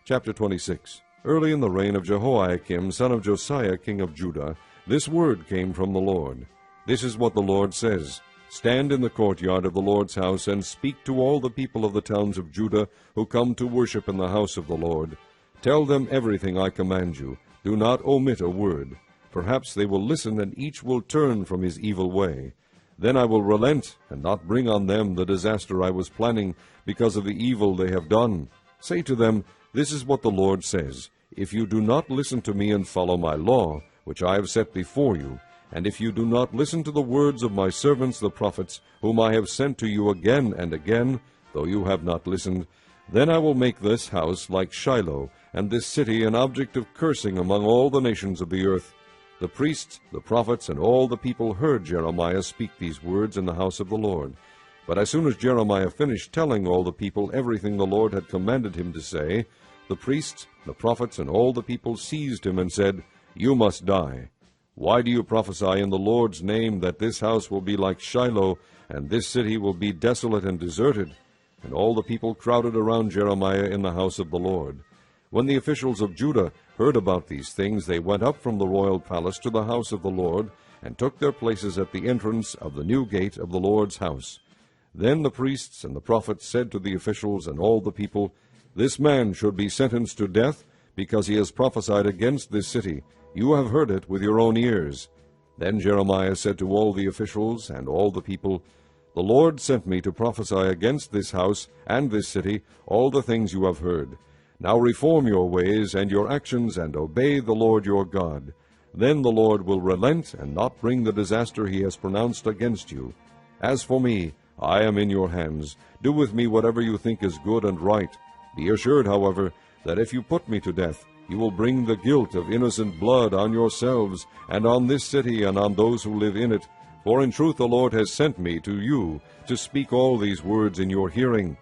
Chapter 26. Early in the reign of Jehoiakim, son of Josiah, king of Judah, this word came from the Lord. This is what the Lord says. Stand in the courtyard of the Lord's house, and speak to all the people of the towns of Judah who come to worship in the house of the Lord. Tell them everything I command you. Do not omit a word. Perhaps they will listen, and each will turn from his evil way. Then I will relent, and not bring on them the disaster I was planning, because of the evil they have done. Say to them, This is what the Lord says. If you do not listen to me and follow my law, which I have set before you, and if you do not listen to the words of my servants the prophets, whom I have sent to you again and again, though you have not listened, then I will make this house like Shiloh, and this city an object of cursing among all the nations of the earth. The priests, the prophets, and all the people heard Jeremiah speak these words in the house of the Lord. But as soon as Jeremiah finished telling all the people everything the Lord had commanded him to say, the priests, the prophets, and all the people seized him and said, You must die. Why do you prophesy in the Lord's name that this house will be like Shiloh, and this city will be desolate and deserted? And all the people crowded around Jeremiah in the house of the Lord. When the officials of Judah heard about these things, they went up from the royal palace to the house of the Lord, and took their places at the entrance of the new gate of the Lord's house. Then the priests and the prophets said to the officials and all the people, This man should be sentenced to death, because he has prophesied against this city. You have heard it with your own ears. Then Jeremiah said to all the officials and all the people, The Lord sent me to prophesy against this house and this city all the things you have heard. Now reform your ways and your actions, and obey the Lord your God. Then the Lord will relent and not bring the disaster he has pronounced against you. As for me, I am in your hands. Do with me whatever you think is good and right. Be assured, however, that if you put me to death, you will bring the guilt of innocent blood on yourselves, and on this city, and on those who live in it. For in truth the Lord has sent me to you to speak all these words in your hearing.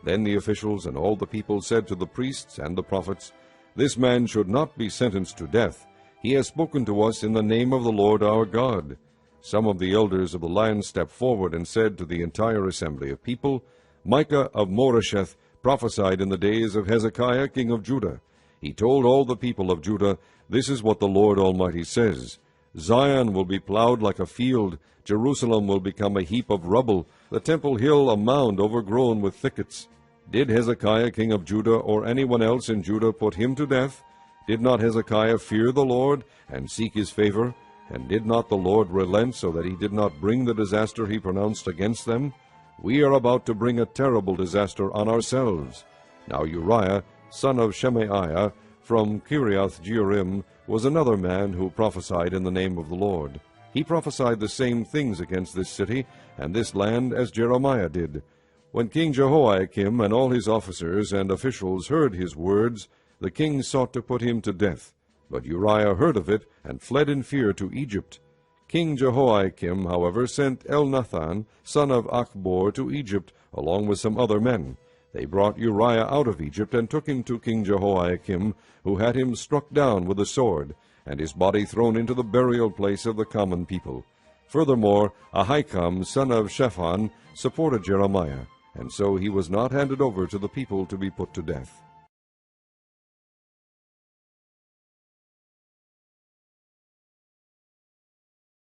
Then the officials and all the people said to the priests and the prophets, This man should not be sentenced to death. He has spoken to us in the name of the Lord our God. Some of the elders of the land stepped forward and said to the entire assembly of people, Micah of Moresheth prophesied in the days of Hezekiah king of Judah. He told all the people of Judah, This is what the Lord Almighty says. Zion will be plowed like a field, Jerusalem will become a heap of rubble, the temple hill a mound overgrown with thickets. Did Hezekiah king of Judah or anyone else in Judah put him to death? Did not Hezekiah fear the Lord and seek his favor? And did not the Lord relent so that he did not bring the disaster he pronounced against them? We are about to bring a terrible disaster on ourselves. Now Uriah, son of Shemaiah, from Kiriath-Jearim, was another man who prophesied in the name of the Lord. He prophesied the same things against this city and this land as Jeremiah did. When King Jehoiakim and all his officers and officials heard his words, the king sought to put him to death. But Uriah heard of it and fled in fear to Egypt. King Jehoiakim, however, sent Elnathan, son of Achbor, to Egypt, along with some other men. They brought Uriah out of Egypt and took him to King Jehoiakim, who had him struck down with a sword, and his body thrown into the burial place of the common people. Furthermore, Ahikam, son of Shaphan, supported Jeremiah, and so he was not handed over to the people to be put to death.